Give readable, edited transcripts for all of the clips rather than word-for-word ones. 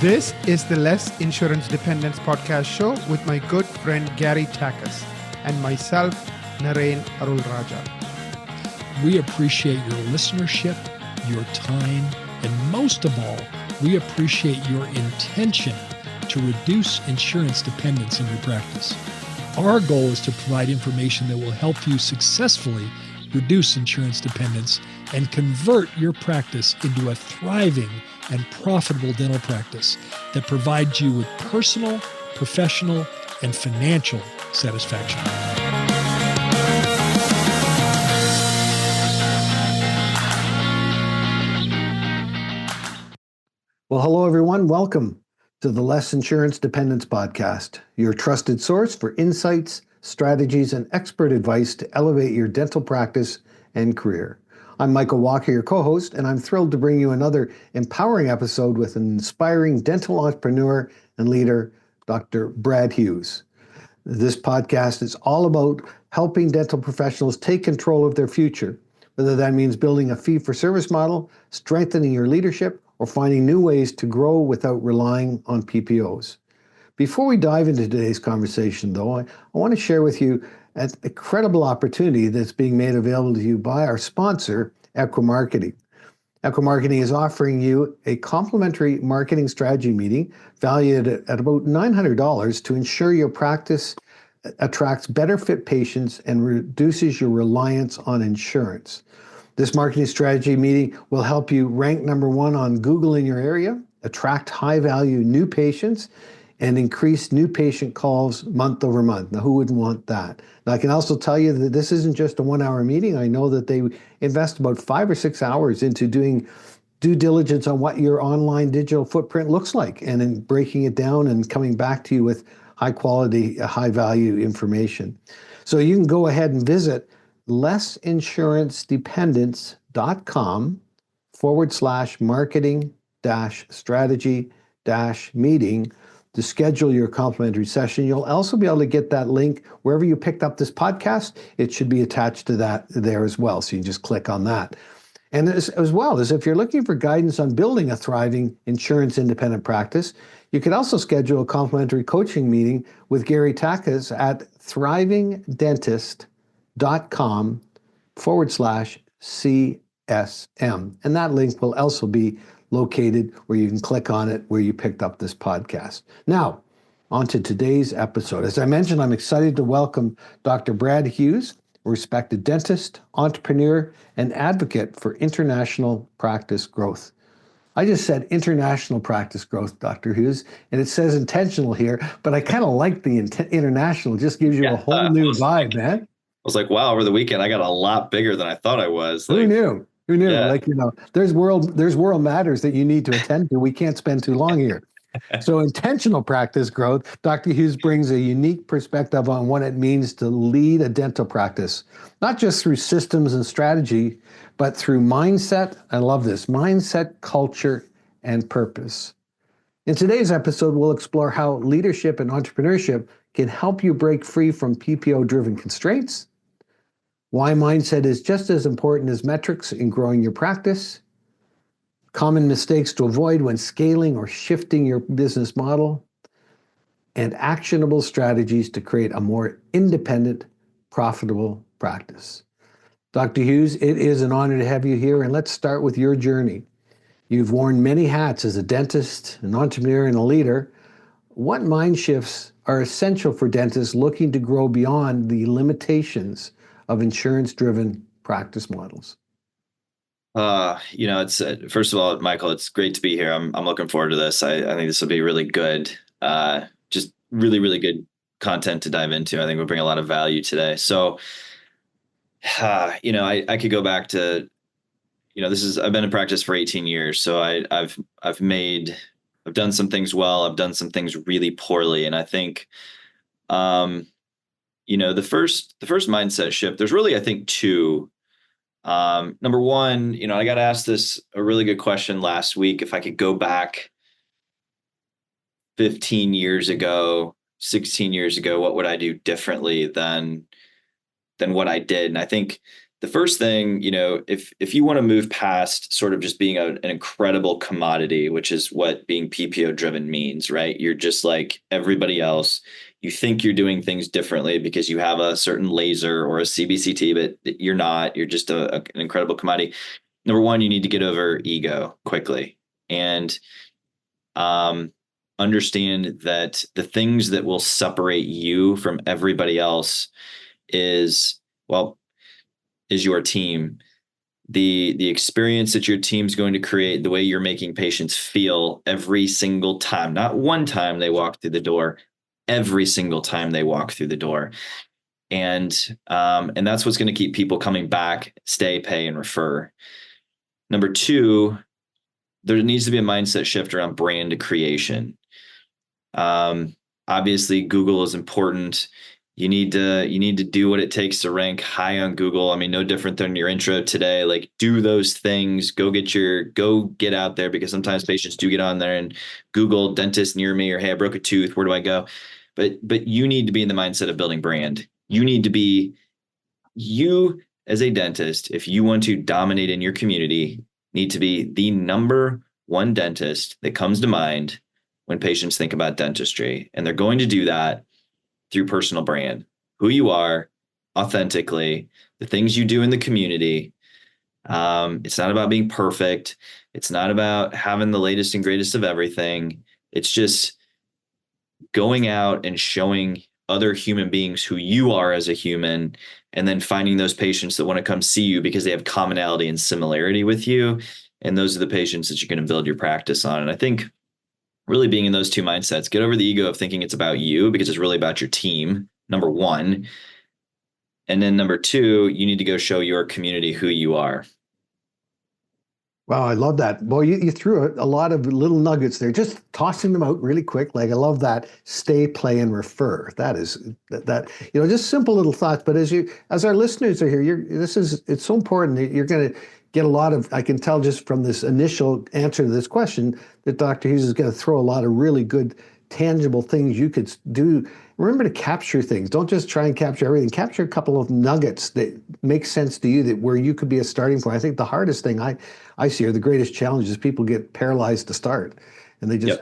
This is the Less Insurance Dependence podcast show with my good friend Gary Takas and myself, Narain Arul Raja. We appreciate your listenership, your time, and most of all, we appreciate your intention to reduce insurance dependence in your practice. Our goal is to provide information that will help you successfully reduce insurance dependence and convert your practice into a thriving and profitable dental practice that provides you with personal, professional, and financial satisfaction. Well, hello, everyone. Welcome to the Less Insurance Dependence podcast, your trusted source for insights, strategies, and expert advice to elevate your dental practice and career. I'm Michael Walker, your co-host, and I'm thrilled to bring you another empowering episode with an inspiring dental entrepreneur and leader, Dr. Brad Hughes. This podcast is all about helping dental professionals take control of their future, whether that means building a fee-for-service model, strengthening your leadership, or finding new ways to grow without relying on PPOs. Before we dive into today's conversation, though, I want to share with you an incredible opportunity that's being made available to you by our sponsor, Equimarketing. Equimarketing is offering you a complimentary marketing strategy meeting valued at about $900 to ensure your practice attracts better fit patients and reduces your reliance on insurance. This marketing strategy meeting will help you rank number one on Google in your area, attract high-value new patients, and increase new patient calls month over month. Now, who wouldn't want that? Now, I can also tell you that this isn't just a one-hour meeting. I know that they invest about 5 or 6 hours into doing due diligence on what your online digital footprint looks like and in breaking it down and coming back to you with high-quality, high-value information. So you can go ahead and visit lessinsuranceDependence.com/marketing-strategy-meeting to schedule your complimentary session. You'll also be able to get that link wherever you picked up this podcast. It should be attached to that there as well. So you can just click on that. And as well as if you're looking for guidance on building a thriving insurance independent practice, you can also schedule a complimentary coaching meeting with Gary Takas at thrivingdentist.com/CSM. And that link will also be located where you can click on it where you picked up this podcast. Now, on to today's episode. As I mentioned, I'm excited to welcome Dr. Brad Hughes, a respected dentist, entrepreneur, and advocate for international practice growth. I just said international practice growth, Dr. Hughes, and it says intentional here, but I kind of like the international. It just gives you a whole new vibe, man. I was like, wow, over the weekend, I got a lot bigger than I thought I was. Who knew? Who knew? Yeah. Like, there's world matters that you need to attend to. We can't spend too long here. So intentional practice growth, Dr. Hughes brings a unique perspective on what it means to lead a dental practice, not just through systems and strategy, but through mindset. I love this, mindset, culture, and purpose. In today's episode, we'll explore how leadership and entrepreneurship can help you break free from PPO-driven constraints, why mindset is just as important as metrics in growing your practice, common mistakes to avoid when scaling or shifting your business model, and actionable strategies to create a more independent, profitable practice. Dr. Hughes, it is an honor to have you here, and let's start with your journey. You've worn many hats as a dentist, an entrepreneur, and a leader. What mind shifts are essential for dentists looking to grow beyond the limitations of insurance-driven practice models? It's first of all, Michael, it's great to be here. I'm looking forward to this. I think this will be really good. Just really, really good content to dive into. I think we'll bring a lot of value today. So, I could go back to, I've been in practice for 18 years. So I've done some things well. I've done some things really poorly. And I think, the first mindset shift, there's really, I think, two. Number one, I got asked a really good question last week. If I could go back 15 years ago, 16 years ago, what would I do differently than what I did? And I think the first thing, if you want to move past sort of just being an incredible commodity, which is what being PPO driven means, right? You're just like everybody else. You think you're doing things differently because you have a certain laser or a CBCT, but you're not. You're just an incredible commodity. Number one, you need to get over ego quickly and understand that the things that will separate you from everybody else is your team, the experience that your team's going to create, the way you're making patients feel every single time, not one time they walk through the door, every single time they walk through the door. And that's what's going to keep people coming back, stay, pay, and refer. Number two, there needs to be a mindset shift around brand creation. Obviously Google is important. You need to do what it takes to rank high on Google. I mean, no different than your intro today. Like, do those things, go get out there, because sometimes patients do get on there and Google dentist near me, or, hey, I broke a tooth, where do I go? But you need to be in the mindset of building brand. You need to be, you as a dentist, if you want to dominate in your community, need to be the number one dentist that comes to mind when patients think about dentistry. And they're going to do that through personal brand, who you are authentically, the things you do in the community. It's not about being perfect. It's not about having the latest and greatest of everything. It's just going out and showing other human beings who you are as a human, and then finding those patients that want to come see you because they have commonality and similarity with you. And those are the patients that you're going to build your practice on. And I think really being in those two mindsets, get over the ego of thinking it's about you, because it's really about your team, number one. And then number two, you need to go show your community who you are. Wow, I love that. Boy, you threw a lot of little nuggets there, just tossing them out really quick. Like, I love that. Stay, play, and refer. That is just simple little thoughts. But as our listeners are here, it's so important that you're going to get a lot of, I can tell just from this initial answer to this question, that Dr. Hughes is going to throw a lot of really good, tangible things you could do. Remember to capture things. Don't just try and capture everything. Capture a couple of nuggets that make sense to you, that where you could be a starting point. I think the hardest thing I see, or the greatest challenge, is people get paralyzed to start. And they just,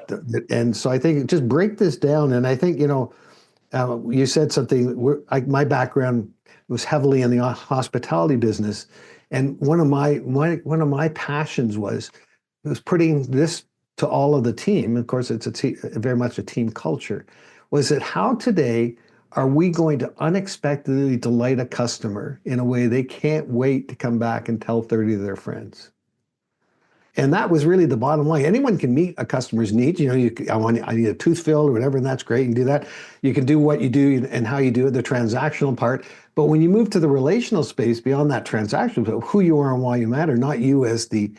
and so I think just break this down. And I think, you said something, my background was heavily in the hospitality business. And one of my passions was putting this to all of the team. Of course, it's very much a team culture. Was that how today are we going to unexpectedly delight a customer in a way they can't wait to come back and tell 30 of their friends? And that was really the bottom line. Anyone can meet a customer's needs. I need a tooth filled or whatever, and that's great. You can do that. You can do what you do and how you do it, the transactional part. But when you move to the relational space beyond that transactional, who you are and why you matter, not you as the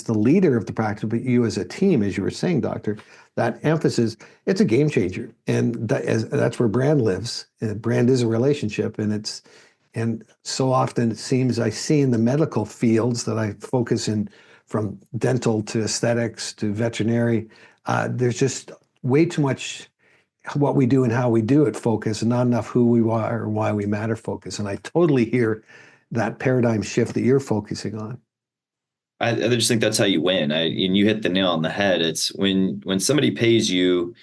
leader of the practice, but you as a team, as you were saying, Doctor, that emphasis, it's a game changer. And that's where brand lives. And brand is a relationship. And so often it seems I see in the medical fields that I focus in, from dental to aesthetics to veterinary, there's just way too much what we do and how we do it focus, and not enough who we are or why we matter focus. And I totally hear that paradigm shift that you're focusing on. I just think that's how you win. And you hit the nail on the head. It's when somebody pays you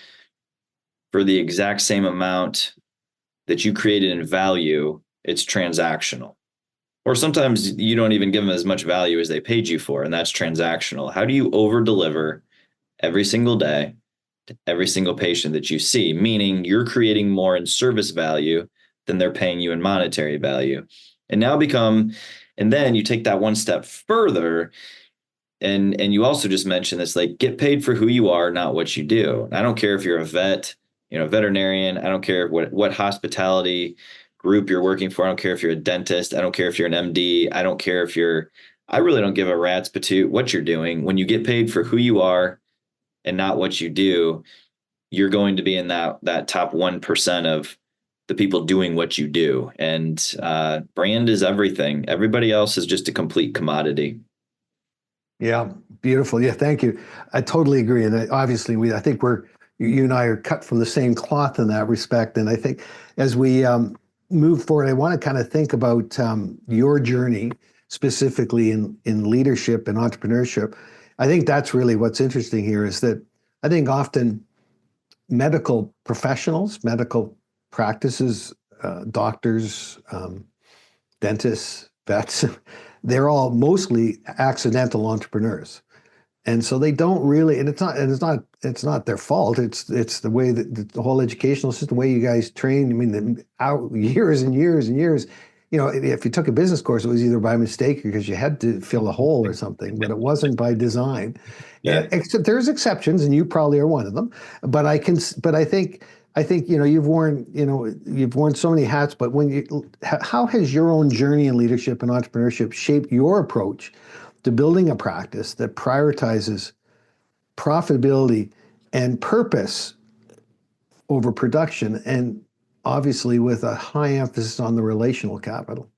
for the exact same amount that you created in value, it's transactional. Or sometimes you don't even give them as much value as they paid you for, and that's transactional. How do you over deliver every single day to every single patient that you see? Meaning you're creating more in service value than they're paying you in monetary value. And then you take that one step further, and you also just mentioned this, like, get paid for who you are, not what you do. I don't care if you're a veterinarian. I don't care what hospitality group you're working for. I don't care if you're a dentist. I don't care if you're an MD. I don't care if I really don't give a rat's patoot what you're doing. When you get paid for who you are and not what you do, you're going to be in that top 1% of the people doing what you do. And brand is everything. Everybody else is just a complete commodity. Yeah, beautiful. Yeah, thank you. I totally agree. And obviously, I think you and I are cut from the same cloth in that respect. And I think as we move forward, I want to kind of think about your journey specifically in leadership and entrepreneurship. I think that's really what's interesting here is that I think often medical professionals, medical practices, doctors, dentists, vets, they're all mostly accidental entrepreneurs. And so they don't really, and it's not their fault. It's the way that the whole educational system, the way you guys train. I mean, years and years and years. You know, if you took a business course, it was either by mistake or because you had to fill a hole or something, but it wasn't by design. Yeah. Except there's exceptions, and you probably are one of them. But I think you've worn so many hats. But how has your own journey in leadership and entrepreneurship shaped your approach to building a practice that prioritizes profitability and purpose over production, and obviously with a high emphasis on the relational capital?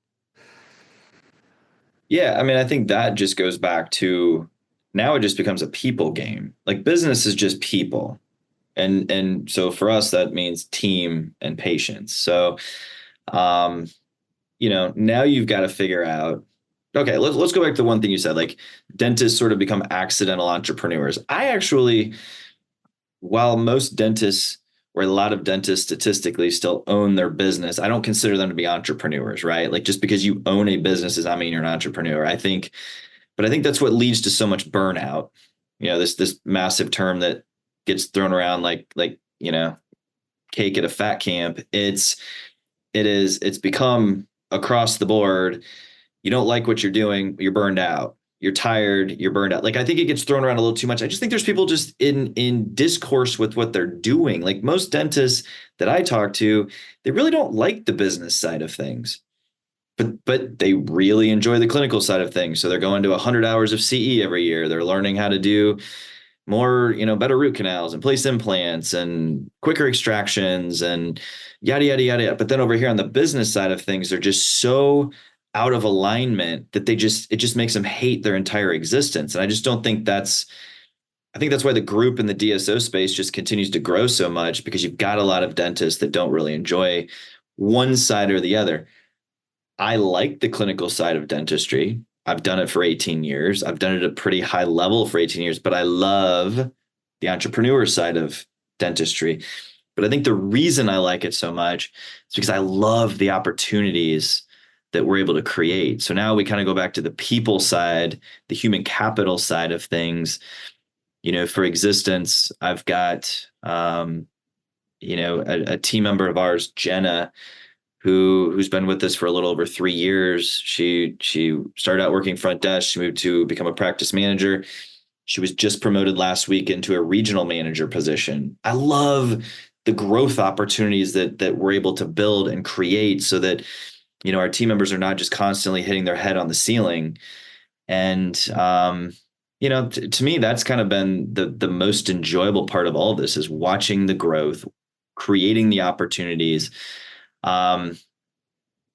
Yeah, I mean, I think that just goes back to now it just becomes a people game. Like business is just people. And so for us, that means team and patience. So now you've got to figure out, okay, let's go back to the one thing you said, like dentists sort of become accidental entrepreneurs. While most dentists or a lot of dentists statistically still own their business, I don't consider them to be entrepreneurs, right? Like just because you own a business does not mean you're an entrepreneur. But I think that's what leads to so much burnout. This massive term that gets thrown around like cake at a fat camp. It's become across the board. You don't like what you're doing, you're burned out. You're tired, you're burned out. Like, I think it gets thrown around a little too much. I just think there's people just in discourse with what they're doing. Like most dentists that I talk to, they really don't like the business side of things, but they really enjoy the clinical side of things. So they're going to 100 hours of CE every year. They're learning how to do more, better root canals and place implants and quicker extractions and yada, yada, yada, yada. But then over here on the business side of things, they're just so out of alignment that it just makes them hate their entire existence. And I just don't think I think that's why the group in the DSO space just continues to grow so much, because you've got a lot of dentists that don't really enjoy one side or the other. I like the clinical side of dentistry. I've done it for 18 years. I've done it at a pretty high level for 18 years, but I love the entrepreneur side of dentistry. But I think the reason I like it so much is because I love the opportunities that we're able to create. So now we kind of go back to the people side, the human capital side of things. For existence, I've got, a team member of ours, Jenna, who's been with us for a little over 3 years. She started out working front desk. She moved to become a practice manager. She was just promoted last week into a regional manager position. I love the growth opportunities that we're able to build and create so that, our team members are not just constantly hitting their head on the ceiling. And, to me, that's kind of been the most enjoyable part of all of this, is watching the growth, creating the opportunities. I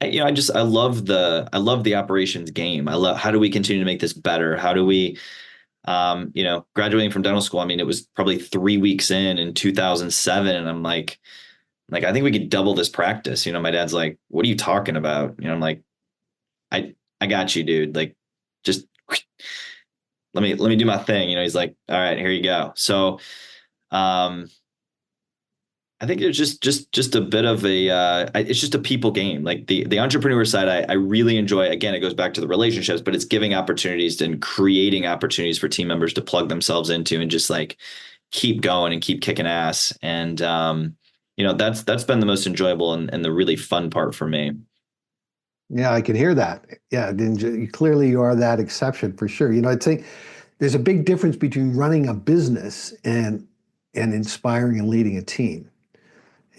love the operations game. I love, how do we continue to make this better? How do we, graduating from dental school, I mean, it was probably 3 weeks in 2007. And I'm like, I think we could double this practice. My dad's like, what are you talking about? I'm like, I got you, dude. Like, just let me do my thing. He's like, all right, here you go. So, I think it's just a bit of it's just a people game. Like the entrepreneur side, I really enjoy. Again, it goes back to the relationships, but it's giving opportunities and creating opportunities for team members to plug themselves into and just like keep going and keep kicking ass. And, that's been the most enjoyable and the really fun part for me. Yeah, I can hear that. Yeah, clearly you are that exception for sure. I'd say there's a big difference between running a business and inspiring and leading a team.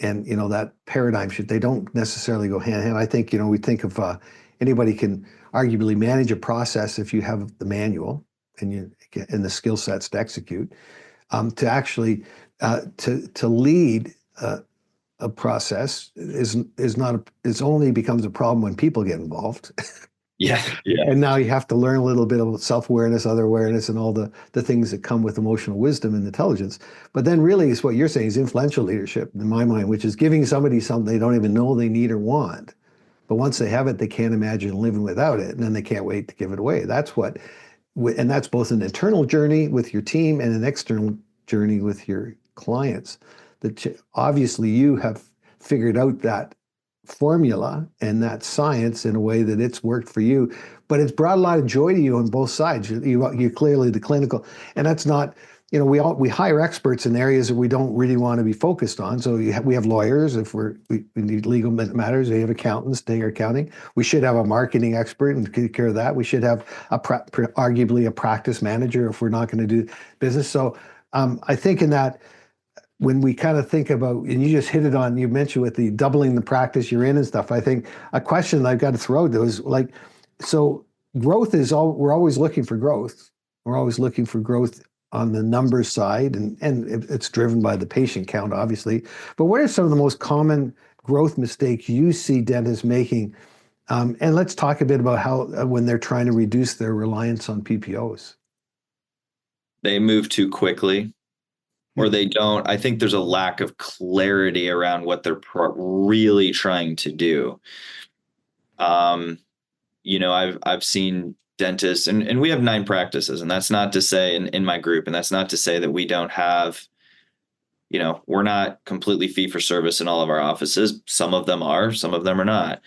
And, that paradigm shift, they don't necessarily go hand in hand. I think, we think of anybody can arguably manage a process if you have the manual and the skill sets to execute. To actually to lead a process is only becomes a problem when people get involved. Yeah. Yeah. And now you have to learn a little bit about self-awareness, other awareness, and all the things that come with emotional wisdom and intelligence. But then really is what you're saying is influential leadership in my mind, which is giving somebody something they don't even know they need or want. But once they have it, they can't imagine living without it. And then they can't wait to give it away. And that's both an internal journey with your team and an external journey with your clients. Obviously you have figured out that formula and that science in a way that it's worked for you, but it's brought a lot of joy to you on both sides. You're clearly the clinical, and that's not, we hire experts in areas that we don't really want to be focused on. So we have lawyers if we need legal matters. We have accountants doing our accounting. We should have a marketing expert and take care of that. We should have arguably a practice manager if we're not going to do business. So I think in that, when we kind of think about, and you just hit it on, you mentioned with the doubling the practice you're in and stuff, I think a question I've got to throw out though is like, so growth is we're always looking for growth. We're always looking for growth on the numbers side, and it's driven by the patient count, obviously. But what are some of the most common growth mistakes you see dentists making? And let's talk a bit about how, when they're trying to reduce their reliance on PPOs. They move too quickly. Or they don't. I think there's a lack of clarity around what they're really trying to do. I've seen dentists, and we have 9 practices, and that's not to say in my group, and that's not to say that we don't have, we're not completely fee for service in all of our offices. Some of them are, some of them are not.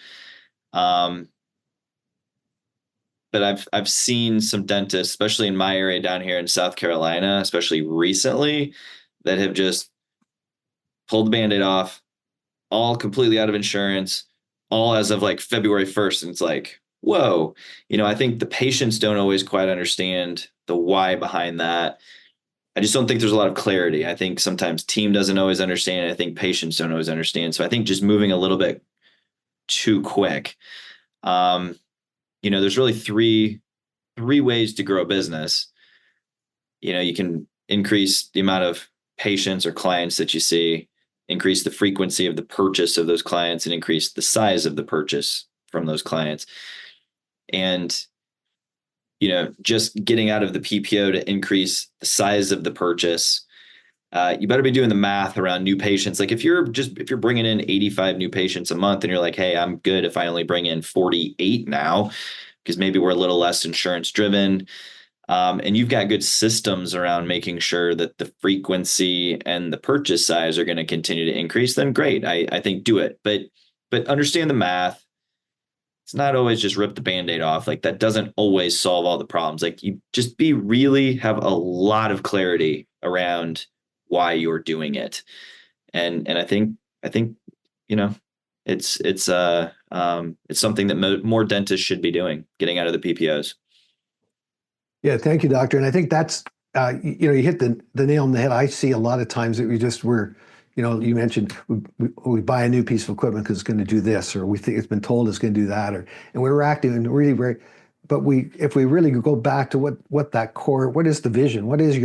But I've seen some dentists, especially in my area down here in South Carolina, especially recently, that have just pulled the Band-Aid off, all completely out of insurance, all as of like February 1st. And it's like, whoa, I think the patients don't always quite understand the why behind that. I just don't think there's a lot of clarity. I think sometimes team doesn't always understand. I think patients don't always understand. So I think just moving a little bit too quick. There's really three ways to grow a business. You can increase the amount of patients or clients that you see, increase the frequency of the purchase of those clients, and increase the size of the purchase from those clients. And, just getting out of the PPO to increase the size of the purchase, you better be doing the math around new patients. Like if you're bringing in 85 new patients a month and you're like, hey, I'm good if I only bring in 48 now, because maybe we're a little less insurance driven. And you've got good systems around making sure that the frequency and the purchase size are going to continue to increase, then great. I think do it. But understand the math. It's not always just rip the Band-Aid off. Like that doesn't always solve all the problems. Like you just have a lot of clarity around why you're doing it. And I think it's something that more dentists should be doing, getting out of the PPOs. Yeah, thank you, doctor. And I think that's, you hit the nail on the head. I see a lot of times that you mentioned we buy a new piece of equipment because it's going to do this, or we think it's been told it's going to do that, and we're acting and really very, but if we really go back to what that core, what is the vision? What is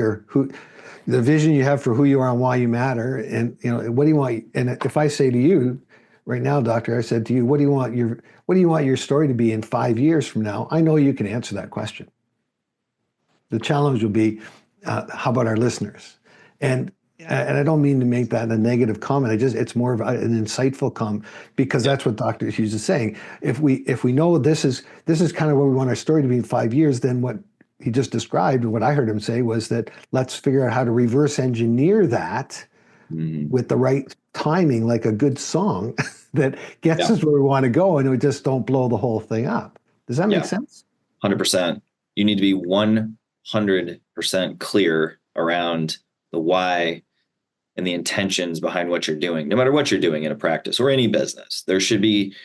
the vision you have for who you are and why you matter? And, what do you want? And if I say to you right now, doctor, I said to you, what do you want your story to be in 5 years from now? I know you can answer that question. The challenge will be, how about our listeners? And I don't mean to make that a negative comment. It's more of an insightful comment, because that's what Dr. Hughes is saying. If we know this is kind of where we want our story to be in 5 years, then what he just described, and what I heard him say was that let's figure out how to reverse engineer that with the right timing, like a good song that gets us where we want to go, and we just don't blow the whole thing up. Does that make sense? 100%. You need to be 100% clear around the why and the intentions behind what you're doing, no matter what you're doing in a practice or any business. There should be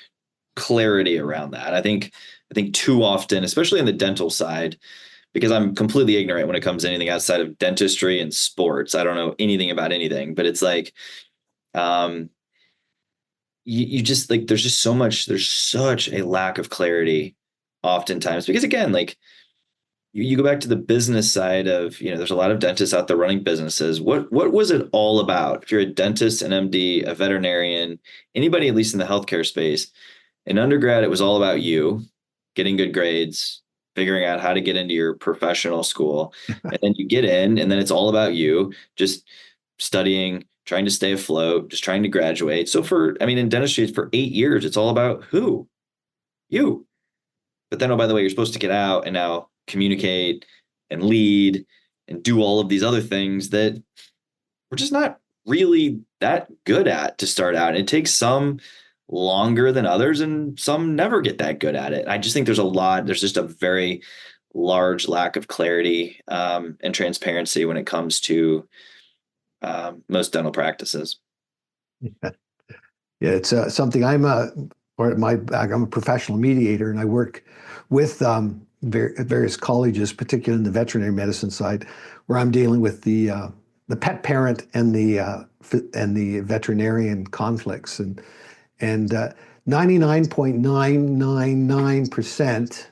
clarity around that. I think too often, especially on the dental side, because I'm completely ignorant when it comes to anything outside of dentistry and sports. I don't know anything about anything, but it's like, you just like, there's such a lack of clarity oftentimes, because again, like you go back to the business side of, there's a lot of dentists out there running businesses. What was it all about? If you're a dentist, an MD, a veterinarian, anybody, at least in the healthcare space, in undergrad, it was all about you getting good grades, figuring out how to get into your professional school. And then you get in, and then it's all about you, just studying, trying to stay afloat, just trying to graduate. So in dentistry, for 8 years, it's all about who? You. But then, oh, by the way, you're supposed to get out and now communicate and lead and do all of these other things that we're just not really that good at to start out. And it takes some longer than others, and some never get that good at it. I just think there's just a very large lack of clarity and transparency when it comes to most dental practices. Yeah, it's something I'm a professional mediator, and I work with various colleges, particularly in the veterinary medicine side, where I'm dealing with the pet parent and the veterinarian conflicts, and 99.999%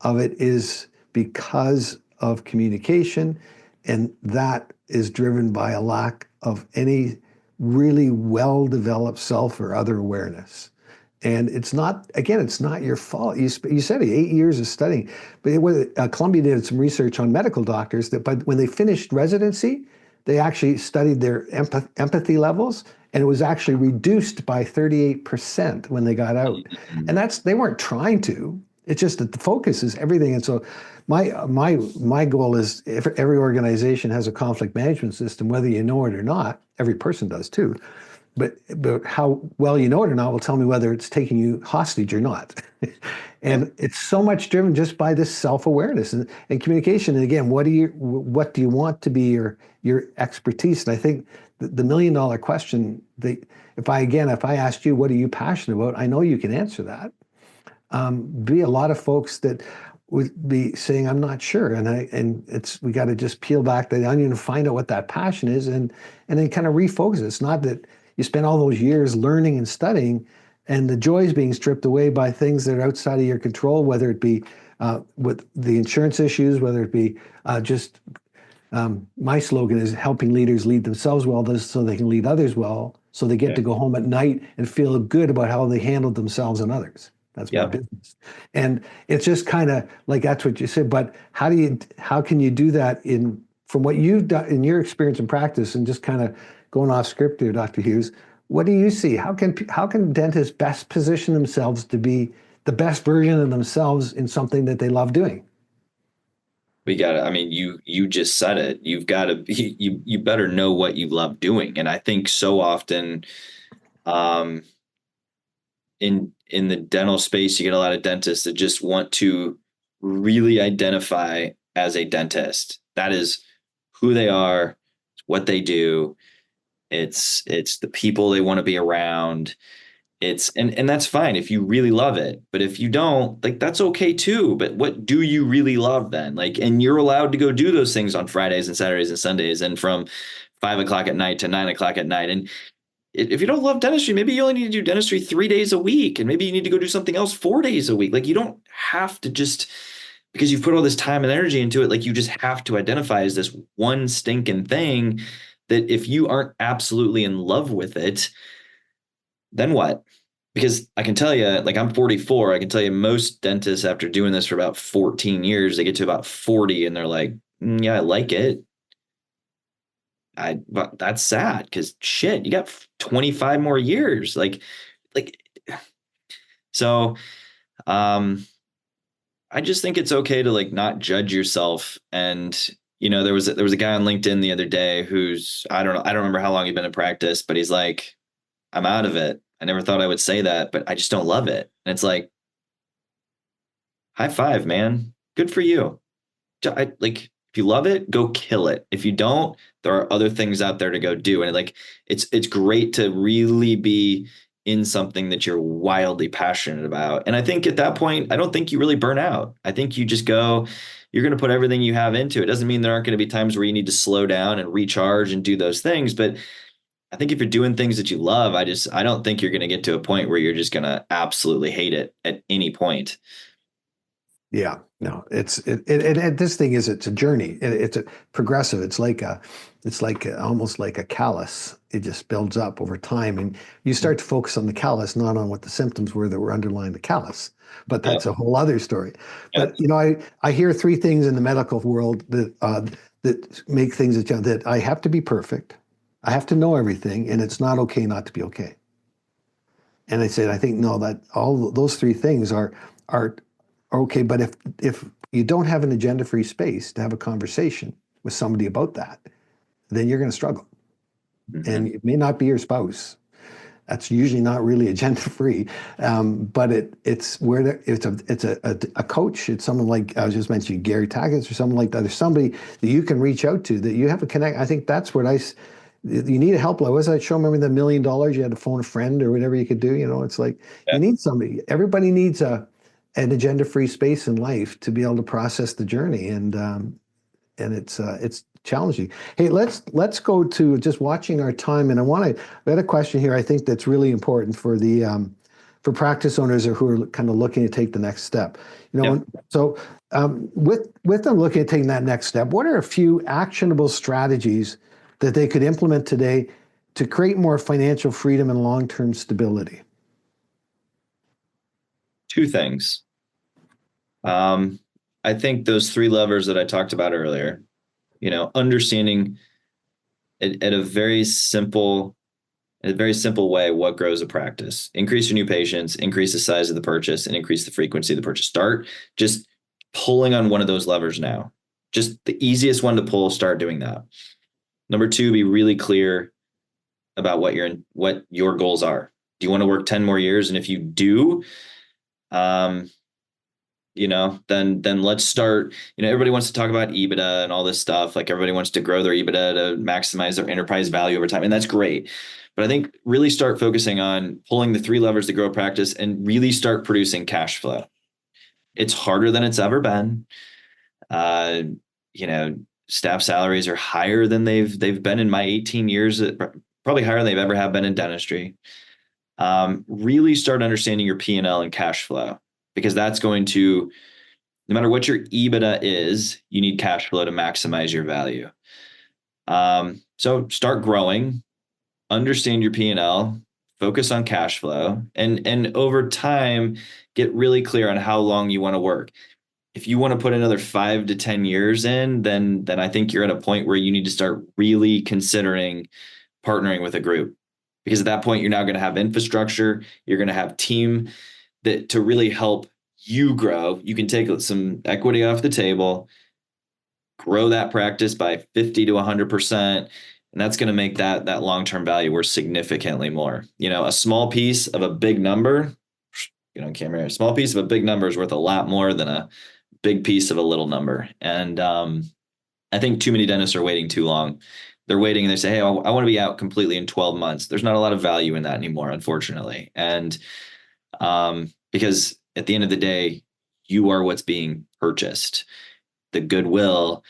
of it is because of communication, and that is driven by a lack of any really well-developed self or other awareness. And it's not your fault. You said 8 years of studying, but Columbia did some research on medical doctors that when they finished residency, they actually studied their empathy levels, and it was actually reduced by 38% when they got out. And they weren't trying to. It's just that the focus is everything. And so my goal is, if every organization has a conflict management system, whether you know it or not, every person does too. But how well you know it or not will tell me whether it's taking you hostage or not. And it's so much driven just by this self-awareness and communication. And again, what do you want to be your expertise? And I think the $1 million question, if I asked you, what are you passionate about? I know you can answer that. Be a lot of folks that would be saying, I'm not sure. We got to just peel back the onion and find out what that passion is, and then kind of refocus it. It's not that you spend all those years learning and studying, and the joy is being stripped away by things that are outside of your control, whether it be with the insurance issues, whether it be my slogan is helping leaders lead themselves well so they can lead others well, so they get to go home at night and feel good about how they handled themselves and others. That's my business. And it's just kind of like, that's what you said, but how can you do that from what you've done in your experience and practice, and just kind of going off script here, Dr. Hughes, what do you see? How can dentists best position themselves to be the best version of themselves in something that they love doing? You just said it. You've got to be, you better know what you love doing. And I think so often, in the dental space, you get a lot of dentists that just want to really identify as a dentist. That is who they are, what they do. It's the people they want to be around. And that's fine if you really love it. But if you don't, like, that's okay too. But what do you really love then? Like, and you're allowed to go do those things on Fridays and Saturdays and Sundays, and from 5 o'clock at night to 9 o'clock at night. And if you don't love dentistry, maybe you only need to do dentistry 3 days a week, and maybe you need to go do something else 4 days a week. Like, you don't have to just, because you've put all this time and energy into it, like, you just have to identify as this one stinking thing that if you aren't absolutely in love with it, then what? Because I can tell you, like, I'm 44. I can tell you most dentists, after doing this for about 14 years, they get to about 40 and they're like, yeah, I like it. But that's sad, because shit, you got 25 more years. So, I just think it's okay to, like, not judge yourself. And, there was a guy on LinkedIn the other day who's, I don't remember how long he'd been in practice, but he's like, I'm out of it. I never thought I would say that, but I just don't love it. And it's like, high five, man. Good for you. If you love it, go kill it. If you don't, there are other things out there to go do. And it's great to really be in something that you're wildly passionate about. And I think at that point, I don't think you really burn out. I think you just you're going to put everything you have into it. Doesn't mean there aren't going to be times where you need to slow down and recharge and do those things. But I think if you're doing things that you love, I don't think you're going to get to a point where you're just going to absolutely hate it at any point. Yeah, no, this thing is, it's a journey. It's a progressive. Almost like a callus. It just builds up over time, and you start to focus on the callus, not on what the symptoms were that were underlying the callus. But Yep. that's a whole other story. Yep. But I hear three things in the medical world that make things that I have to be perfect, I have to know everything, and it's not okay not to be okay. And I said, I think no, that all those three things are okay. But if you don't have an agenda-free space to have a conversation with somebody about that, then you're going to struggle. And it may not be your spouse. That's usually not really agenda-free, but it's a coach. It's someone like I was just mentioning, Gary Taggart, or someone like that. There's somebody that you can reach out to, that you have a connect. I think that's what you need a help. What was that show? Remember the $1 million? You had to phone a friend or whatever you could do. It's like you need somebody. Everybody needs an agenda-free space in life to be able to process the journey, and it's challenging. Hey, let's go to just watching our time, and I had a question here. I think that's really important for for practice owners who are kind of looking to take the next step. So with them looking at taking that next step, what are a few actionable strategies that they could implement today to create more financial freedom and long-term stability? Two things. I think those three levers that I talked about earlier, understanding at a very simple way what grows a practice. Increase your new patients, increase the size of the purchase, and increase the frequency of the purchase. Start just pulling on one of those levers now. Just the easiest one to pull, start doing that. Number two, be really clear about what your goals are. Do you want to work 10 more years? And if you do, then let's start. Everybody wants to talk about EBITDA and all this stuff. Like, everybody wants to grow their EBITDA to maximize their enterprise value over time. And that's great. But I think really start focusing on pulling the three levers to grow practice and really start producing cash flow. It's harder than it's ever been. Staff salaries are higher than they've been in my 18 years, probably higher than they've ever have been in dentistry. Really start understanding your P&L and cash flow, because that's going to, no matter what your EBITDA is, you need cash flow to maximize your value. So start growing, understand your P&L, focus on cash flow, and over time, get really clear on how long you want to work. If you want to put another 5 to 10 years in, then I think you're at a point where you need to start really considering partnering with a group, because at that point, you're now going to have infrastructure, you're going to have team that to really help you grow. You can take some equity off the table, grow that practice by 50 to 100%. And that's going to make that long-term value worth significantly more. A small piece of a big number, a small piece of a big number is worth a lot more than a big piece of a little number. And I think too many dentists are waiting too long. They're waiting and they say, hey, I want to be out completely in 12 months. There's not a lot of value in that anymore, unfortunately. And because at the end of the day, you are what's being purchased. The goodwill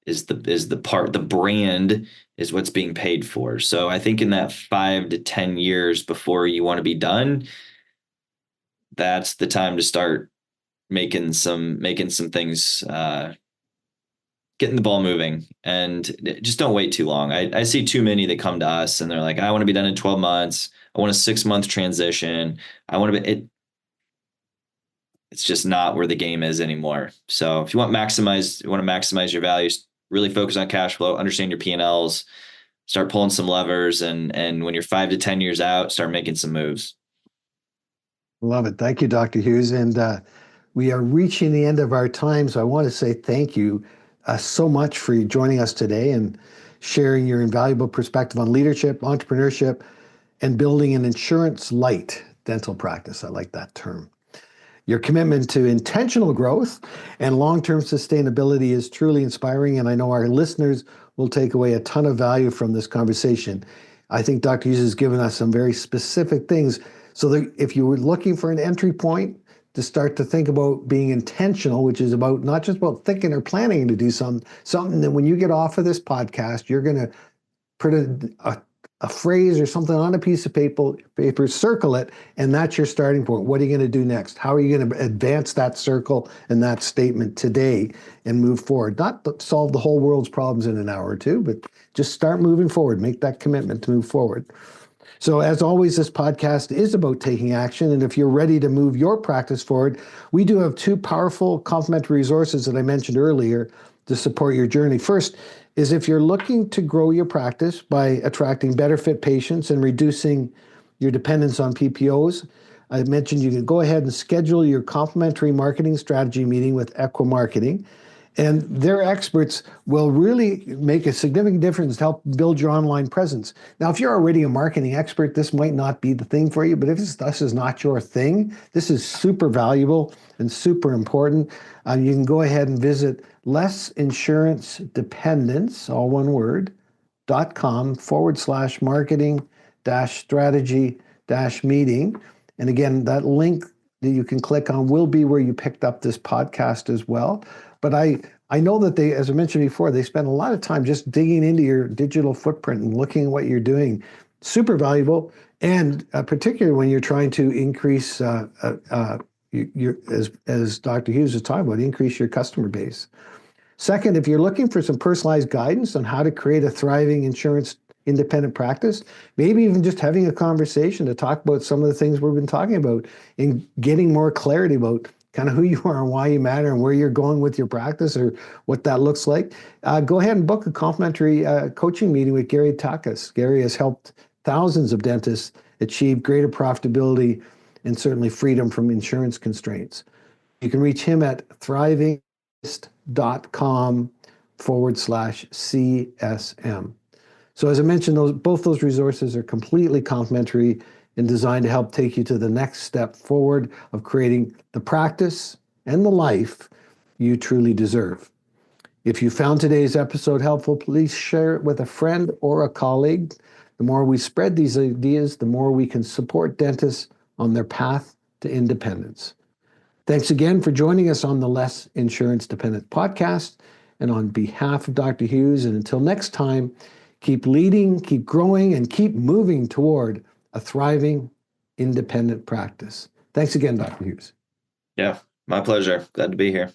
is the brand is what's being paid for. So I think in that 5 to 10 years before you want to be done, that's the time to start making some things, getting the ball moving, and just don't wait too long. I see too many that come to us and they're like, I want to be done in 12 months. I want a 6-month transition. It's just not where the game is anymore. So if you want to maximize your values, really focus on cash flow, understand your P&Ls, start pulling some levers, and when you're 5 to 10 years out, start making some moves. Love it. Thank you, Dr. Hughes. And we are reaching the end of our time. So I want to say thank you so much for joining us today and sharing your invaluable perspective on leadership, entrepreneurship, and building an insurance light dental practice. I like that term. Your commitment to intentional growth and long-term sustainability is truly inspiring, and I know our listeners will take away a ton of value from this conversation. I think Dr. Hughes has given us some very specific things, so that if you were looking for an entry point to start to think about being intentional, which is about not just about thinking or planning to do something that when you get off of this podcast, you're going to put a phrase or something on a piece of paper, circle it, and that's your starting point. What are you going to do next? How are you going to advance that circle and that statement today and move forward? Not to solve the whole world's problems in an hour or two, but just start moving forward. Make that commitment to move forward. So as always, this podcast is about taking action. And if you're ready to move your practice forward, we do have two powerful complementary resources that I mentioned earlier to support your journey. First is if you're looking to grow your practice by attracting better fit patients and reducing your dependence on PPOs, I mentioned you can go ahead and schedule your complementary marketing strategy meeting with Equa Marketing. And their experts will really make a significant difference to help build your online presence. Now, if you're already a marketing expert, this might not be the thing for you, but if this is not your thing, this is super valuable and super important. You can go ahead and visit lessinsuranceDependence, all one word, .com/marketing-strategy-meeting. And again, that link that you can click on will be where you picked up this podcast as well. But I know that they, as I mentioned before, they spend a lot of time just digging into your digital footprint and looking at what you're doing. Super valuable, and particularly when you're trying to increase, as Dr. Hughes was talking about, increase your customer base. Second, if you're looking for some personalized guidance on how to create a thriving insurance independent practice, maybe even just having a conversation to talk about some of the things we've been talking about and getting more clarity about kind of who you are and why you matter and where you're going with your practice or what that looks like, go ahead and book a complimentary coaching meeting with Gary Takas. Gary has helped thousands of dentists achieve greater profitability and certainly freedom from insurance constraints. You can reach him at thriving.com/CSM. So as I mentioned, both those resources are completely complimentary and designed to help take you to the next step forward of creating the practice and the life you truly deserve. If you found today's episode helpful, please share it with a friend or a colleague. The more we spread these ideas, the more we can support dentists on their path to independence. Thanks again for joining us on the Less Insurance Dependent podcast. And on behalf of Dr. Hughes, and until next time, keep leading, keep growing, and keep moving toward a thriving, independent practice. Thanks again, Dr. Hughes. Yeah, my pleasure. Glad to be here.